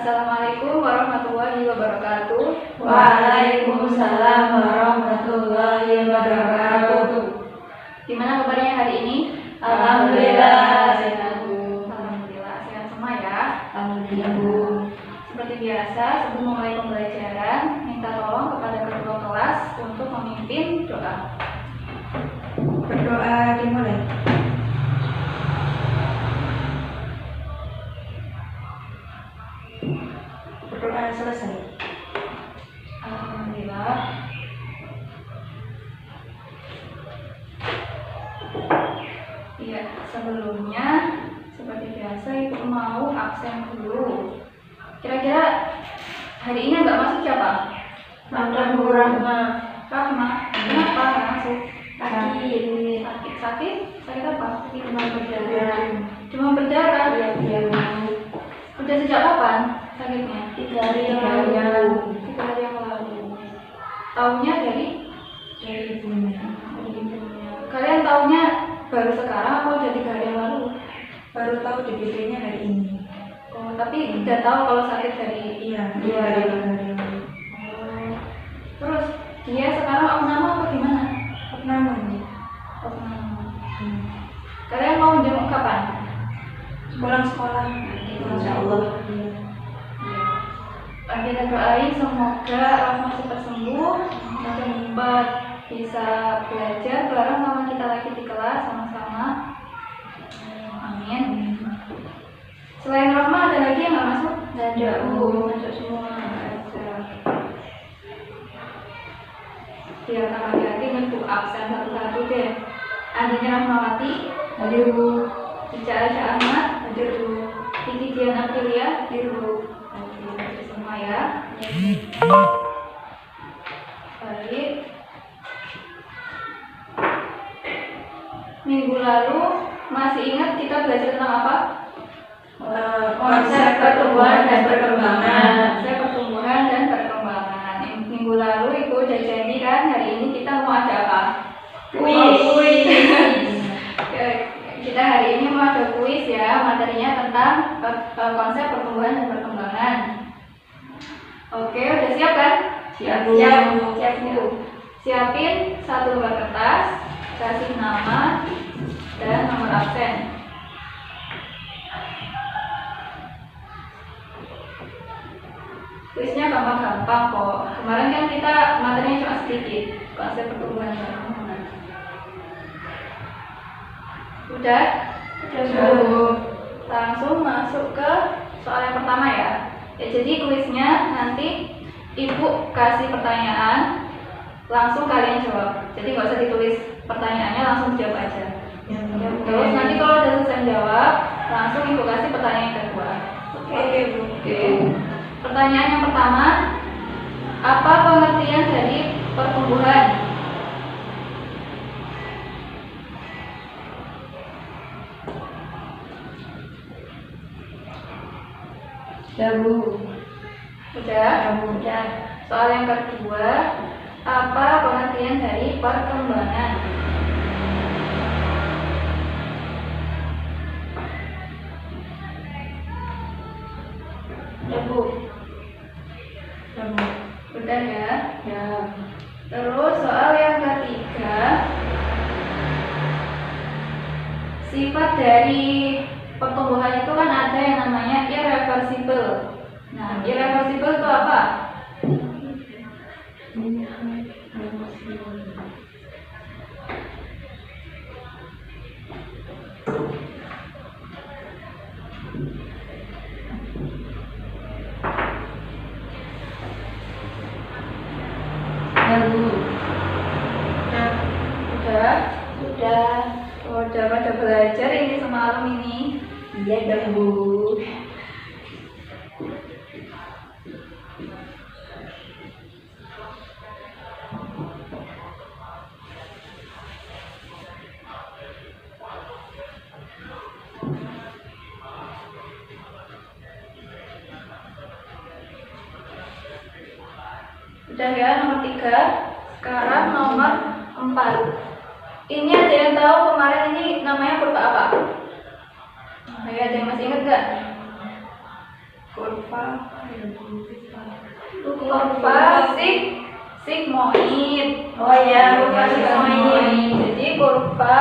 Assalamualaikum warahmatullahi wabarakatuh. Waalaikumsalam warahmatullahi wabarakatuh. Gimana kabarnya hari ini? Alhamdulillah sehat, Bu. Alhamdulillah sehat semua ya. Alhamdulillah, Bu. Seperti biasa, sebelum memulai pembelajaran, minta tolong kepada ketua kelas untuk memimpin doa. Berdoa dimulai. Berdoa selesai. Alhamdulillah. Iya, sebelumnya seperti biasa Ibu mau absen dulu. Kira-kira hari ini nggak masuk siapa? Rahma, Bu Rahma. Rahma. Kenapa nggak masuk? Sakit. Sakit apa? Demam berdarah. Demam berdarah. Iya. Udah sejak kapan sakitnya? 3 hari yang 3 lalu. hari yang lalu. Tahunya dari Ibunya. ibunya. Kalian tahunya baru sekarang atau udah 3 hari yang lalu? Baru tahu DBD-nya hari ini. Oh, tapi udah tahu kalau sakit dari Iya, 2 hari. 2 hari yang lalu. Oh. Terus dia sekarang opname apa gimana? Opname, Bu. Opname. Kalian mau jenguk kapan? Pulang sekolah. Insya Allah. Kita doain semoga Rahma cepat sembuh, cepat bisa belajar bareng sama kita lagi di kelas sama-sama. Amin. Selain Rahma ada lagi yang nggak masuk? Nggak ada, Bu. Masuk semua. Biar hati-hati untuk absen satu-satu deh. Adanya Rahmawati, Hadir, Bu. Ica Aisyah Ahmad, Hadir, Bu. Kiki Dian Aprilia, Hadir, Bu. Oke, semua ya. Baik. Minggu lalu masih ingat kita belajar tentang apa? Konsep pertumbuhan dan perkembangan. Konsep pertumbuhan dan perkembangan. Minggu lalu Ibu udah janji kan hari ini kita mau ada apa? Kuis. Kita hari ini mau ada kuis ya, materinya tentang konsep pertumbuhan dan perkembangan. Oke, udah siap kan? Siap, Bu. Siap, Bu. Siapin satu lembar kertas, kasih nama dan nomor absen. Kuisnya gampang-gampang kok. Kemarin kan kita materinya cuma sedikit, konsep pertumbuhan dan perkembangan. Udah? Sudah, Bu. Langsung masuk ke soal yang pertama ya. Jadi kuisnya nanti Ibu kasih pertanyaan, langsung kalian jawab. Jadi nggak usah ditulis pertanyaannya, langsung jawab aja. Terus nanti kalau udah selesai jawab, langsung Ibu kasih pertanyaan yang kedua. Oke, Bu. Oke. Pertanyaan yang pertama, apa pengertian dari pertumbuhan? Ya, Bu. Udah? Udah. Soal yang kedua, apa pengertian dari perkembangan? Ya, Bu. Ya, Bu. Udah ya? Ya. Terus soal yang ketiga, sifat dari pertumbuhan itu kan ada yang namanya irreversible. Nah, irreversible itu apa? Ya, Bu. Udah? Sudah. Udah pada belajar ini semalam ini. Iya dong, Bu. Udah ya, nomor 3. Sekarang nomor 4. Ini ada yang tahu kemarin ini namanya kurva apa? Ayo, ada yang masih ingat gak? kurva kurva sigmoid. Oh iya, kurva sigmoid. Jadi kurva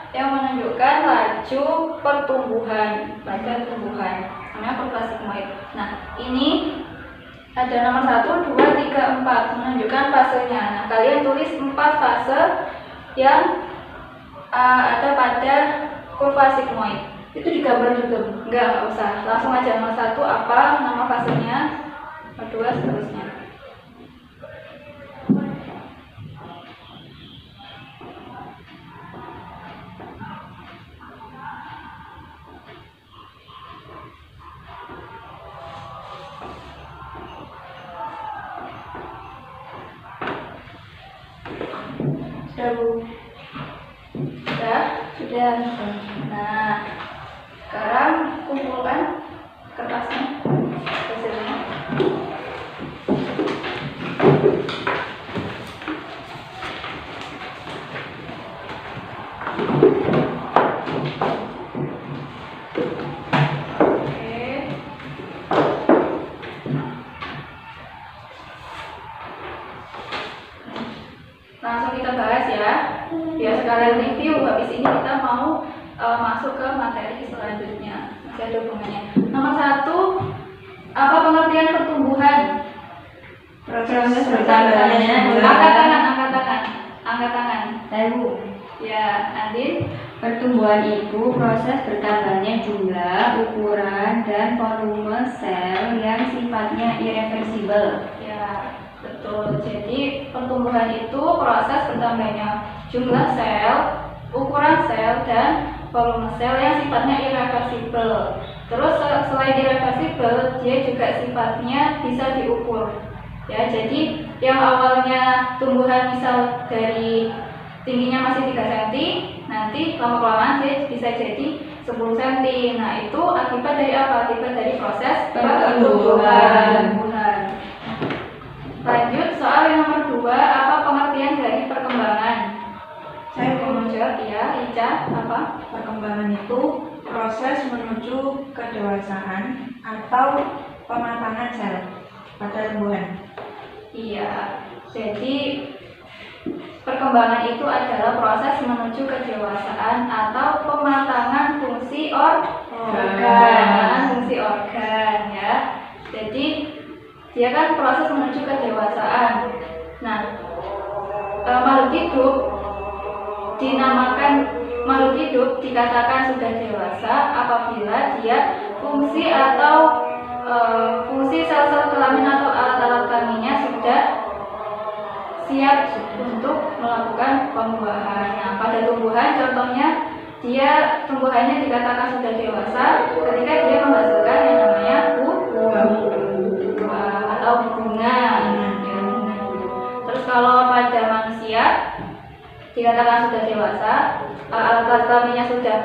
yang menunjukkan laju pertumbuhan, namanya kurva sigmoid. Nah, ini ada nomor 1, 2, 3, 4 menunjukkan fasenya. Nah, kalian tulis 4 fase yang ada pada kurva sigmoid. itu digambar juga. Enggak usah, langsung aja nomor 1 apa nama fasenya, nomor 2 seterusnya. Sudah. Nah, sekarang kumpulkan kertasnya, hasilnya. Langsung kita bahas ya, biar sekalian review. Habis ini kita mau masuk ke materi selanjutnya, masih ada hubungannya. Nomor 1, apa pengertian pertumbuhan? Proses bertambahnya Angkat tangan. Tahu. Ya, Andin. Pertumbuhan itu proses bertambahnya jumlah, ukuran, dan volume sel yang sifatnya irreversibel. Ya, betul. Jadi pertumbuhan itu proses bertambahnya jumlah sel, ukuran sel, dan volume sel yang sifatnya irreversibel. Terus selain irreversibel, dia juga sifatnya bisa diukur. Ya, jadi yang awalnya tumbuhan misal dari tingginya masih 3 cm, nanti lama-kelamaan dia bisa jadi 10 cm. Nah, itu akibat dari apa? Akibat dari proses pertumbuhan. Lanjut soal yang nomor 2, apa pengertian dari perkembangan? Saya mau menjawab ya, Ica, apa? Perkembangan itu proses menuju kedewasaan atau pematangan sel pada tumbuhan. Iya, jadi perkembangan itu adalah proses menuju kedewasaan atau pematangan fungsi organ ya. Jadi dia kan proses menuju kedewasaan. Nah, makhluk hidup dinamakan makhluk hidup dikatakan sudah dewasa apabila dia fungsi atau fungsi sel-sel kelamin atau alat-alat kelaminnya sudah siap untuk melakukan pembuahan. Nah, pada tumbuhan contohnya dia tumbuhannya dikatakan sudah dewasa ketika dia menghasilkan yang namanya buah atau bunga. Terus kalau pada manusia dikatakan sudah dewasa, alat-alat kelaminnya sudah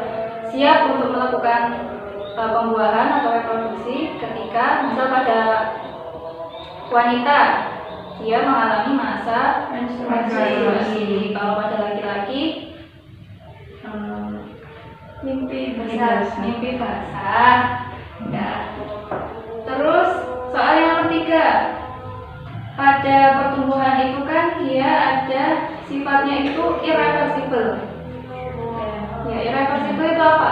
siap untuk melakukan pembuahan atau reproduksi ketika misal pada wanita dia mengalami masa menstruasi. Kalau pada laki-laki mimpi basah. Ya. Terus soal yang nomor 3, pada pertumbuhan itu kan dia ada sifatnya itu irreversibel. Ya, irreversibel itu apa?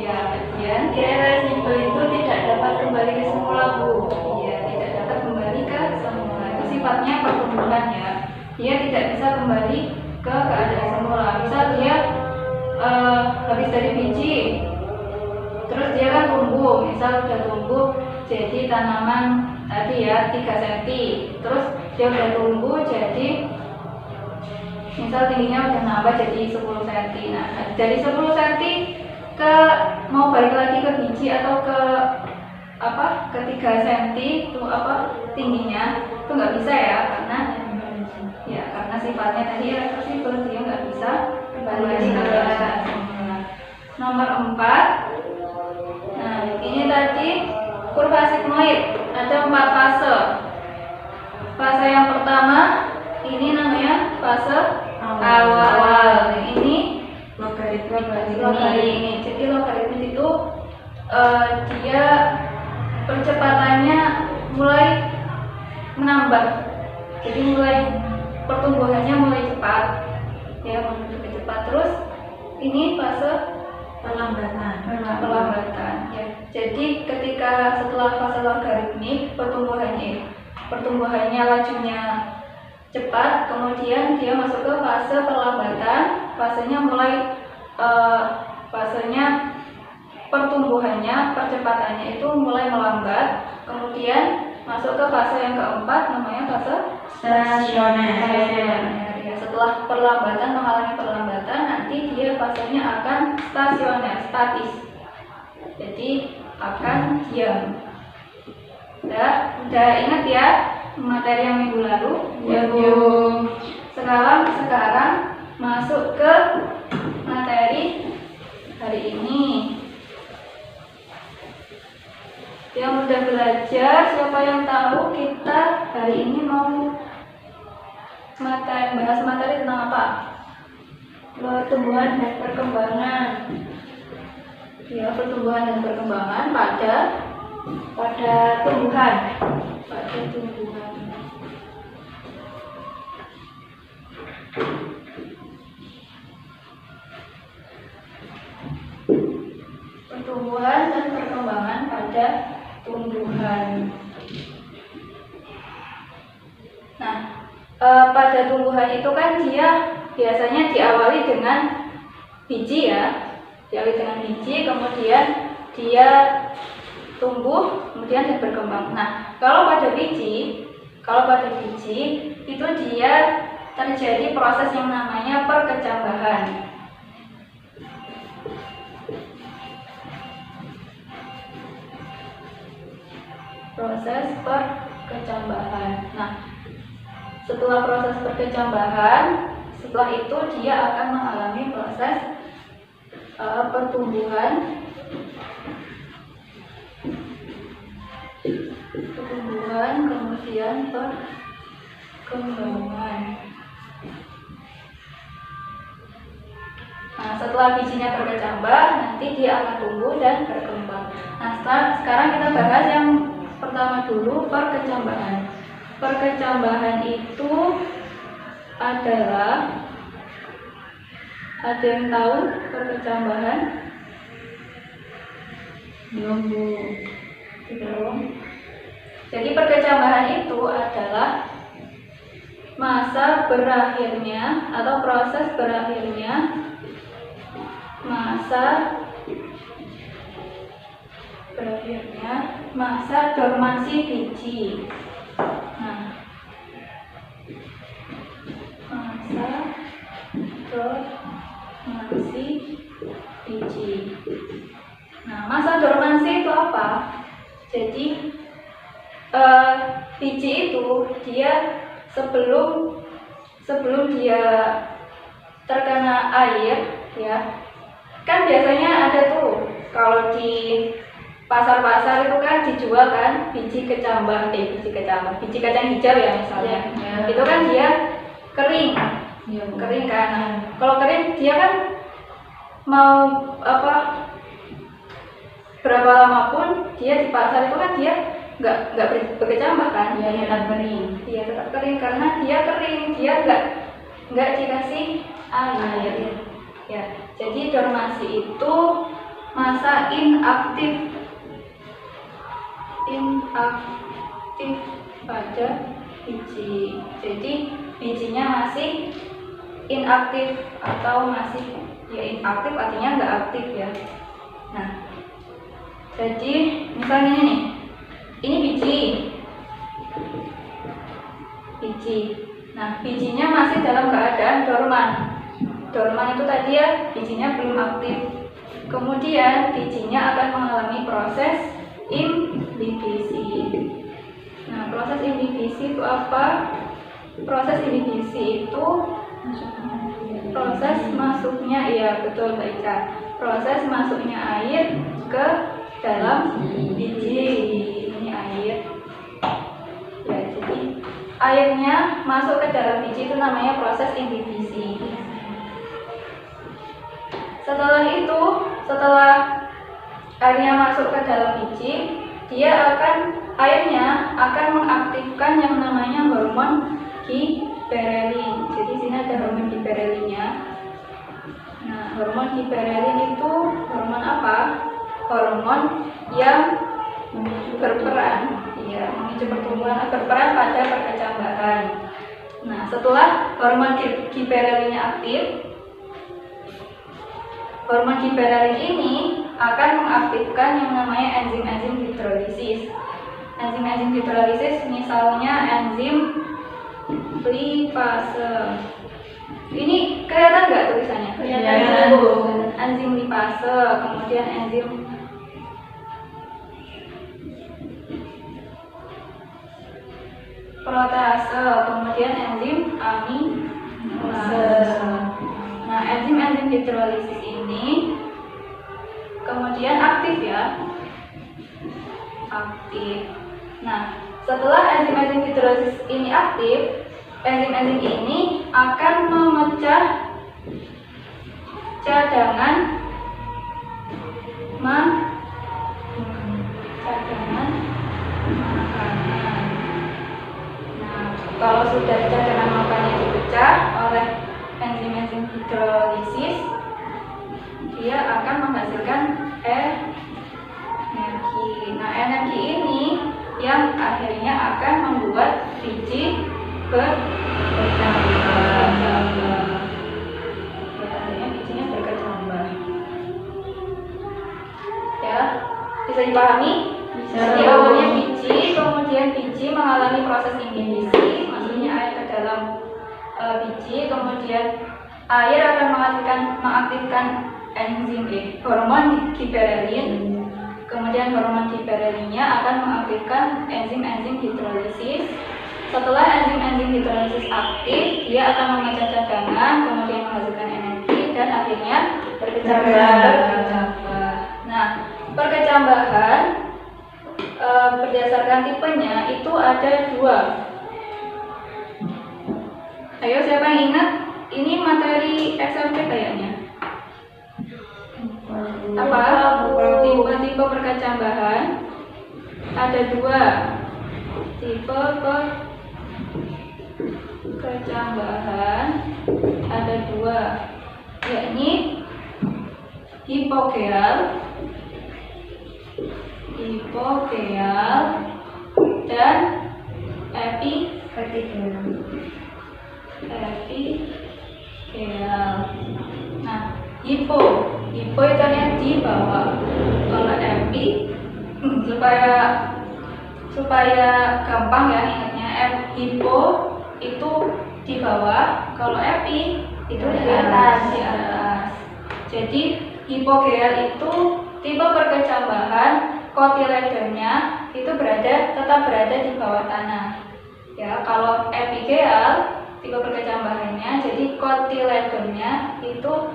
Ya, kajian irreversibel itu tidak dapat kembali ke semula, Bu. Iya, tidak dapat kembali ke semula. Itu sifatnya pertumbuhan ya. Dia tidak bisa kembali ke keadaan semula. Misal dia habis dari biji, terus dia kan tumbuh. Misal sudah tumbuh jadi tanaman tadi ya 3 cm. Terus dia udah tumbuh jadi misal tingginya udah nambah jadi 10 cm. Nah, dari 10 cm ke mau balik lagi ke biji atau ke ke 3 cm itu tingginya itu nggak bisa ya, karena sifatnya tadi irreversibel, dia nggak bisa kembali lagi ke keadaan semula. Nomor 4, nah ini tadi kurva sigmoid ada 4 fase. Fase yang pertama ini namanya fase awal. Ini logaritmik. Jadi logaritmik itu dia percepatannya mulai menambah, jadi mulai pertumbuhannya mulai cepat, ya menuju ke cepat. Terus ini fase perlambatan, ya. Jadi ketika setelah fase logaritmik pertumbuhannya lajunya cepat, kemudian dia masuk ke fase perlambatan, fasenya mulai fasenya pertumbuhannya, percepatannya itu mulai melambat, kemudian masuk ke fase yang keempat, namanya fase stasioner. Ya, setelah perlambatan mengalami perlambatan, nanti dia fasenya akan stasioner, statis. Jadi akan diam. Udah ingat ya materi yang minggu lalu? Ya, Bu. Sekarang masuk ke materi hari ini. Yang udah belajar, siapa yang tahu kita hari ini mau bahas materi tentang apa? Pertumbuhan dan perkembangan. Ya, pertumbuhan dan perkembangan pada tumbuhan. Pertumbuhan dan perkembangan pada tumbuhan. Nah, pada tumbuhan itu kan dia biasanya diawali dengan biji, ya. Diawali dengan biji, kemudian dia tumbuh, kemudian dia berkembang. Nah, kalau pada biji itu dia terjadi proses yang namanya perkecambahan. Proses perkecambahan. Nah, setelah proses perkecambahan, setelah itu dia akan mengalami proses pertumbuhan, kemudian perkembangan. Nah, setelah bijinya berkecambah, nanti dia akan tumbuh dan berkembang. Nah, sekarang kita bahas yang pertama dulu, perkecambahan. Perkecambahan itu adalah, ada yang tahu perkecambahan? Belum. Jadi perkecambahan itu adalah masa berakhirnya atau proses berakhirnya masa dormansi biji. Nah, masa dormansi biji. Nah, masa dormansi itu apa? Jadi biji itu dia sebelum dia terkena air, ya. Kan biasanya ada tuh kalau di pasar-pasar itu kan dijual kan biji kacang hijau, ya misalnya. Ya. Itu kan dia kering. Ya, kering kan. Nah, kalau kering dia kan mau berapa lama pun dia di pasar itu kan dia nggak berkecambah kan? Ya, tetap kering. Iya, tetap kering karena dia kering, dia nggak dikasih air. Ya, jadi dormansi itu masa inaktif pada biji. Jadi bijinya masih inaktif atau masih, ya inaktif artinya nggak aktif, ya. Nah, jadi misalnya ini biji. Nah, bijinya masih dalam keadaan dorman. Dorman itu tadi ya, bijinya belum aktif. Kemudian bijinya akan mengalami proses inhibisi. Nah, proses inhibisi itu apa? Proses inhibisi itu proses masuknya, ya betul Mbak Ika, proses masuknya air ke dalam biji. Ini air, ya, jadi airnya masuk ke dalam biji itu namanya proses inhibisi. Setelah airnya masuk ke dalam biji, airnya akan mengaktifkan yang namanya hormon giberelin. Jadi sini ada hormon giberelinnya. Nah, hormon giberelin itu hormon apa? Hormon yang berperan, memicu pertumbuhan, berperan pada perkecambahan. Nah, setelah hormon giberelinnya aktif, hormon giberelin ini akan mengaktifkan yang namanya enzim-enzim hidrolisis. Enzim-enzim hidrolisis misalnya enzim lipase. Ini kelihatan nggak tulisannya? Kelihatan. Enzim lipase, kemudian enzim protease, kemudian enzim amilase. Nah, enzim-enzim hidrolisis ini kemudian aktif ya. Aktif. Nah, setelah enzim-enzim hidrolisis ini aktif, enzim-enzim ini akan memecah cadangan makanan. Nah, kalau sudah cadangan makannya dipecah oleh enzim-enzim hidrolisis, dia akan menghasilkan energi. Nah, energi ini yang akhirnya akan membuat biji berkecambah. Ya, akhirnya bijinya berkecambah. Ya, bisa dipahami? Jadi awalnya biji, kemudian biji mengalami proses inhibisi, maksudnya air ke dalam biji, kemudian air akan mengaktifkan enzim hormon giberelin, kemudian hormon giberelinnya akan mengaktifkan enzim-enzim hidrolisis. Setelah enzim-enzim hidrolisis aktif, dia akan memecah cadangan, kemudian menghasilkan energi, dan akhirnya berkecambah. Nah, perkecambahan berdasarkan tipenya itu ada 2. Ayo, siapa yang ingat? Ini materi SMP kayaknya. Apa? Tipe-tipe perkecambahan ada 2. Tipe perkecambahan ada 2, yakni hipogeal dan epigeal. Nah, hipo itu yang di bawah. Kalau epi supaya gampang ya ingatnya, hipo itu di bawah, kalau epi itu di atas. Jadi hipogeal itu tipe perkecambahan kotiledonya itu tetap berada di bawah tanah. Ya, kalau epigeal tipe perkecambahannya, jadi kotiledonnya itu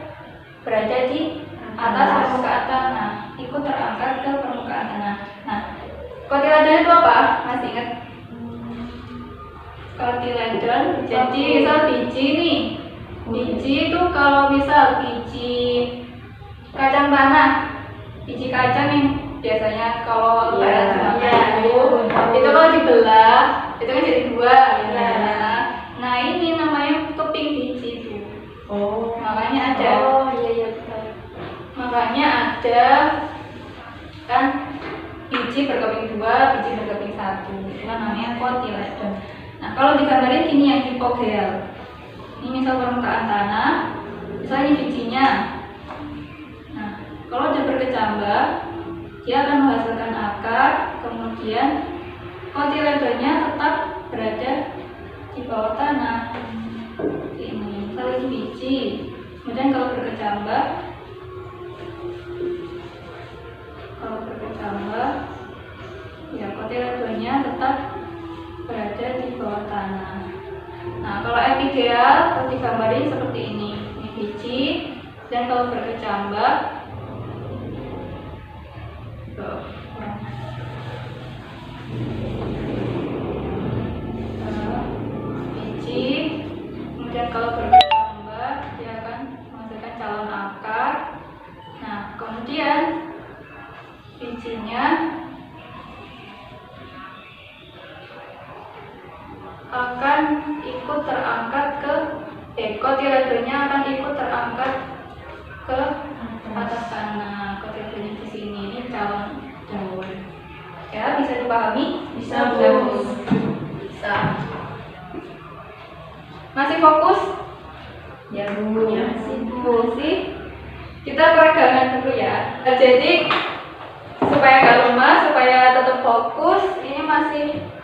berada di atas permukaan tanah, ikut terangkat ke permukaan tanah. Nah, kotiledon itu apa? Masih ingat? Kotiledon, jadi misal biji nih, biji itu kalau misal biji kacang tanah, biji kacang yang biasanya kalau itu kalau dibelah itu kan jadi 2 ya. Nah, ini namanya keping biji itu. Makanya ada. Makanya ada kan biji berkeping 2, biji berkeping 1. Itu namanya kotiledon. Nah, kalau digambarin gini yang hipogeal. Ini misal permukaan tanah, misalnya bijinya. Nah, kalau dia berkecambah, dia akan menghasilkan akar, kemudian kotiledonnya tetap berada di bawah tanah. Ini misalnya biji, kemudian kalau berkecambah, ya kotiledonnya tetap berada di bawah tanah. Nah, kalau epigeal digambarin seperti ini biji, dan kalau berkecambah biji, kemudian kalau berkecambah dia akan menghasilkan calon akar. Nah, kemudian bijinya kotiledonya akan ikut terangkat ke atas sana. Kotiledonya di sini, ini calon daun. Ya, bisa dipahami? Bisa, Bu. Bisa. Masih fokus? Ya, Bu. Masih. Kita peregangan dulu ya. Jadi supaya nggak lemah, supaya tetap fokus, ini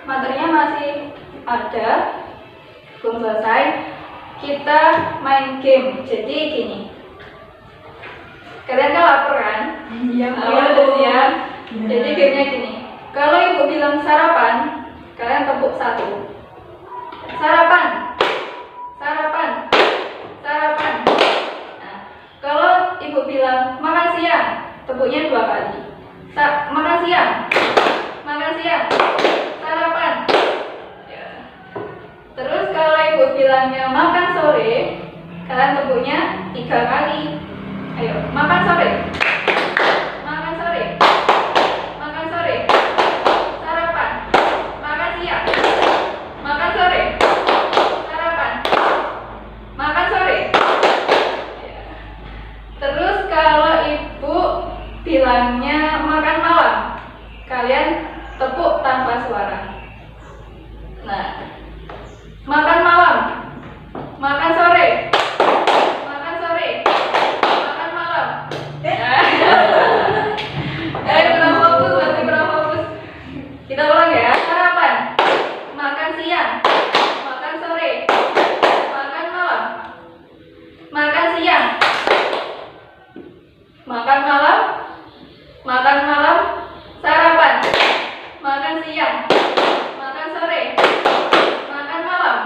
materinya masih ada, belum selesai. Kita main game. Jadi gini, kalian kan lapar kan? Iya, Bu. Udah siap. Iya. Jadi gamenya gini, kalau ibu bilang sarapan, kalian tepuk 1. Sarapan, sarapan, sarapan. Nah, kalau ibu bilang makan siang, tepuknya 2 kali. Makan siang, makan siang, sarapan. Ya. Terus kalau ibu bilangnya makan sore, kalian tepuknya 3 kali. Ayo, makan sore, makan sore, makan sore, sarapan, makan siang, makan sore, sarapan, makan sore. Ya. Terus kalau ibu bilangnya makan malam, kalian tepuk tanpa suara. Nah, makan malam, makan sore, makan sore, makan malam. Kurang fokus, masih kurang fokus. Kita ulang ya. Sarapan, makan siang, makan sore, makan malam, makan siang, makan malam, makan malam, sarapan, makan siang, makan sore, makan malam,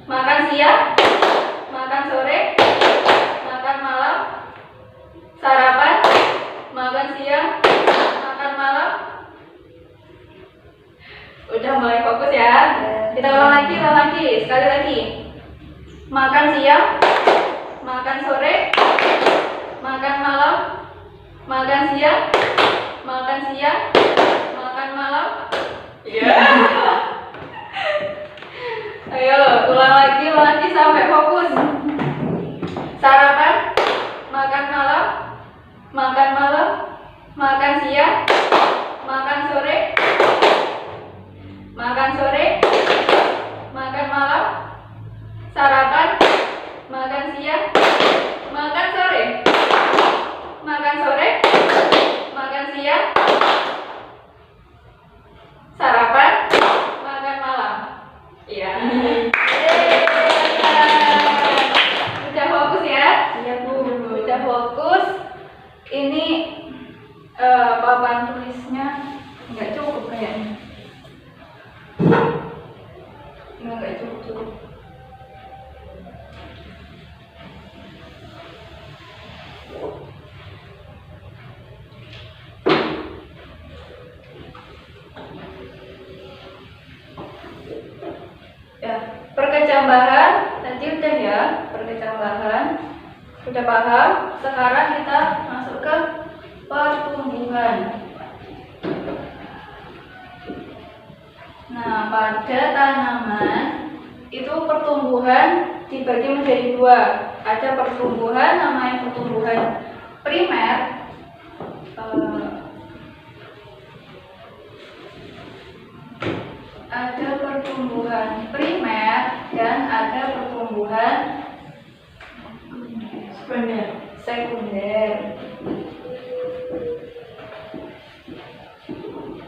makan siang, makan sore, makan malam, sarapan, makan siang, makan malam. Udah mulai fokus ya. Kita ulang lagi, sekali lagi. Makan siang, makan sore, makan malam, makan siang, makan siang, makan malam. Iya. Ayo, ulang lagi sampai fokus. Sarapan, makan malam, makan siang, makan sore, makan sore, makan malam, sarapan, makan siang, makan sore, makan sore, makan siang, sarapan, makan malam. Iya. Udah fokus ya? Iya, Bu. Udah fokus. Ini papan tulisnya nggak cukup kayaknya. Nggak cukup. Ya, perkecambahan tadi udah ya, perkecambahan udah paham. Sekarang kita masuk ke pertumbuhan. Nah, pada tanaman itu pertumbuhan dibagi menjadi 2. Ada pertumbuhan namanya pertumbuhan primer. Ada pertumbuhan primer dan ada pertumbuhan sekunder.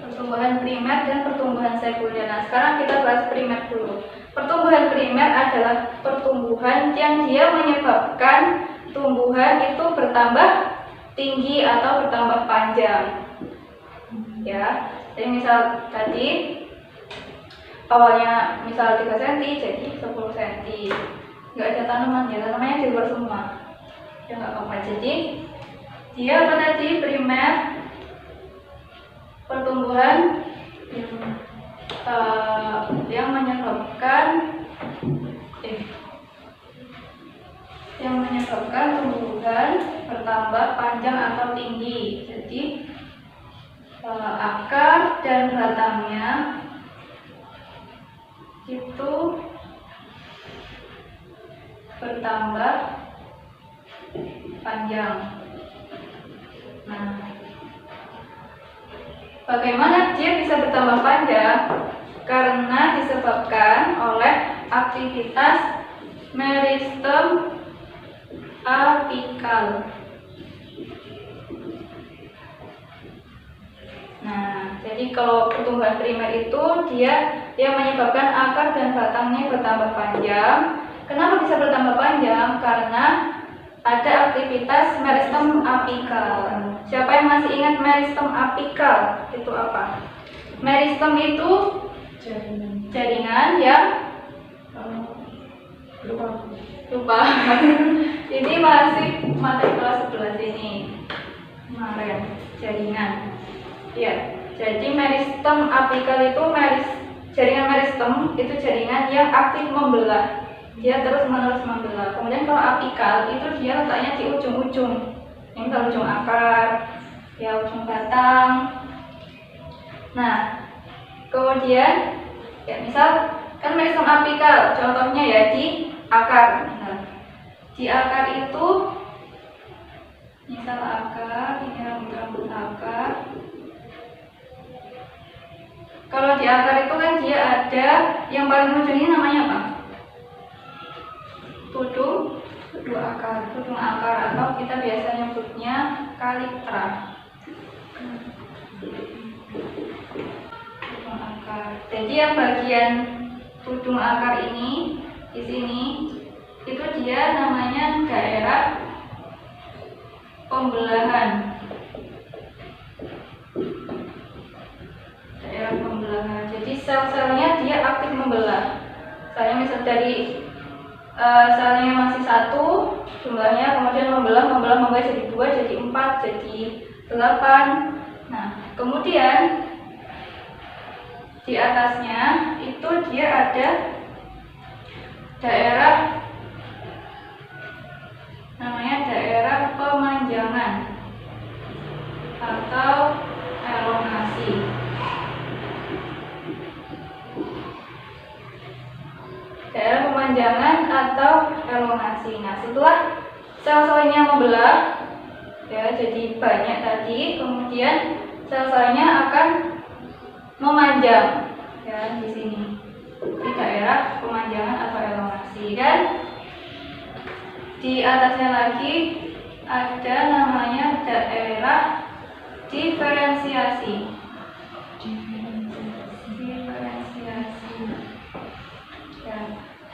Pertumbuhan primer dan pertumbuhan sekunder. Nah, sekarang kita bahas primer dulu. Pertumbuhan primer adalah pertumbuhan yang dia menyebabkan tumbuhan itu bertambah tinggi atau bertambah panjang. Ya, jadi misal tadi awalnya misal 3 cm jadi 10 cm. Nggak ada tanaman ya, tanamannya di luar semua. Ya nggak apa-apa. Jadi dia apa tadi? Primer, pertumbuhan yang menyebabkan tumbuhan bertambah panjang atau tinggi. Jadi akar dan batangnya itu bertambah panjang. Nah, bagaimana dia bisa bertambah panjang? Karena disebabkan oleh aktivitas meristem apikal. Nah, jadi kalau pertumbuhan primer itu dia menyebabkan akar dan batangnya bertambah panjang. Kenapa bisa bertambah panjang? Karena ada aktivitas meristem apikal. Siapa yang masih ingat meristem apikal? Itu apa? Meristem itu jaringan yang lupa. Ini masih materi kelas 11 ini kemarin, jaringan. Ya, jadi meristem apikal itu jaringan meristem itu jaringan yang aktif membelah. Dia terus menerus membelah. Kemudian kalau apikal itu dia letaknya di ujung-ujung. Ini kalau ujung akar, ya ujung batang. Nah, kemudian ya misal kan meristem apikal, contohnya ya di akar. Nah, di akar itu misal akar, ini rambut-rambut akar. Kalau di akar itu kan dia ada yang paling ujung ini namanya apa? Tudung akar, atau kita biasa nyebutnya kalitra. Tudung akar. Jadi yang bagian tudung akar ini di sini itu dia namanya daerah pembelahan. Jadi sel-selnya dia aktif membelah. Misalnya misal dari selnya masih 1 jumlahnya, kemudian membelah jadi 2, jadi 4, jadi 8. Nah, kemudian di atasnya itu dia ada daerah namanya daerah pemanjangan atau elongasi. Daerah pemanjangan atau elongasi. Nah, setelah sel-selnya membelah, ya jadi banyak tadi, kemudian sel-selnya akan memanjang, ya di sini di daerah pemanjangan atau elongasi. Dan di atasnya lagi ada namanya daerah diferensiasi.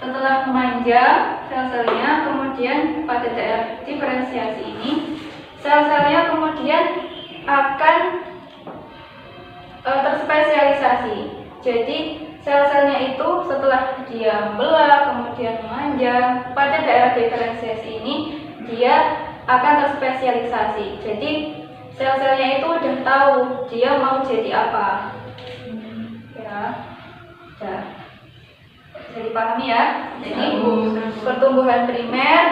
Setelah memanjang sel-selnya, kemudian pada daerah diferensiasi ini sel-selnya kemudian akan terspesialisasi. Jadi sel-selnya itu setelah dia membelah kemudian memanjang, pada daerah diferensiasi ini dia akan terspesialisasi. Jadi sel-selnya itu udah tahu dia mau jadi apa. Ya, udah. Bisa dipahami ya. Jadi pertumbuhan primer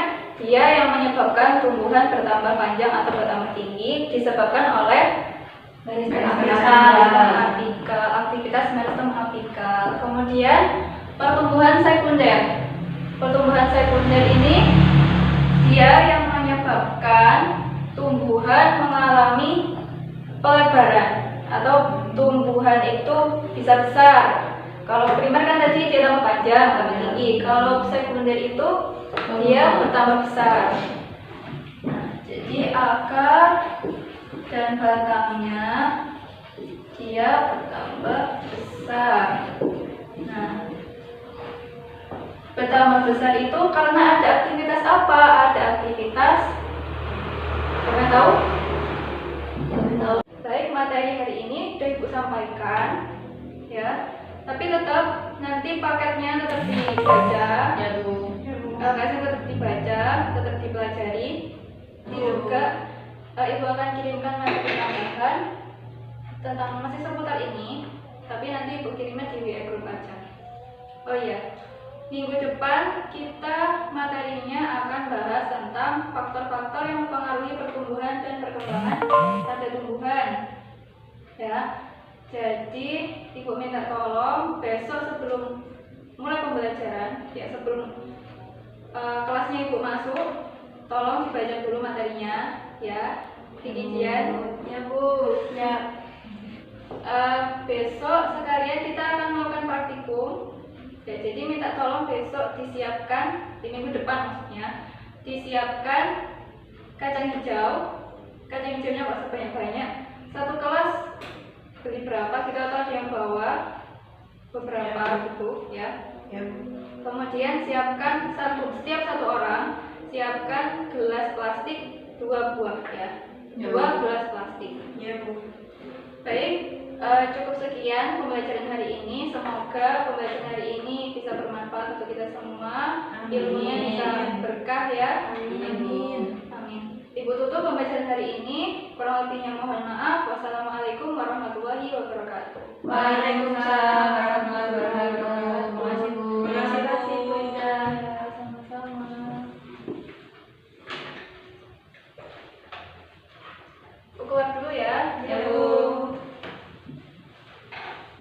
dia yang menyebabkan tumbuhan bertambah panjang atau bertambah tinggi disebabkan oleh aktivitas meristem apikal. Kemudian pertumbuhan sekunder. Pertumbuhan sekunder ini dia yang menyebabkan tumbuhan mengalami pelebaran atau tumbuhan itu bisa besar. Kalau primer kan tadi dia tambah panjang, tambah tinggi. Kalau sekunder itu dia bertambah besar. Nah, jadi akar dan batangnya dia bertambah besar. Nah, bertambah besar itu karena ada aktivitas apa? Ada aktivitas, kalian tahu? Baik, materi hari ini sudah Ibu sampaikan, ya. Tapi tetap nanti paketnya tetap dibaca, tetap dibaca, tetap dipelajari. Ini juga Ibu akan kirimkan materi tambahan tentang masih seputar ini, tapi nanti Ibu kirimnya di WA grup aja. Oh iya, minggu depan kita materinya akan bahas tentang faktor-faktor yang mempengaruhi pertumbuhan dan perkembangan pada tumbuhan. Ya. Jadi Ibu minta tolong besok sebelum mulai pembelajaran, ya sebelum kelasnya Ibu masuk, tolong dibaca dulu materinya ya. Dikijian ya Bu. Ya. Besok sekalian kita akan melakukan praktikum. Ya, jadi minta tolong besok disiapkan di minggu depan maksudnya disiapkan kacang hijau. Kacang hijaunya nggak sebanyak-banyak. Satu kelas beli berapa kita tahu ada yang bawa beberapa gitu ya. Ya, Bu. Kemudian siapkan setiap satu orang siapkan gelas plastik 2 buah ya. 2 gelas plastik. Ya, Bu. Baik, cukup sekian pembelajaran hari ini. Semoga pembelajaran hari ini bisa bermanfaat untuk kita semua. Amin. Ilmunya bisa berkah ya. Amin. Amin. Ibu tutup pembelajaran hari ini. Kurang lebihnya mohon maaf. Wassalamualaikum warahmatullahi wabarakatuh. Waalaikumsalam warahmatullahi wabarakatuh.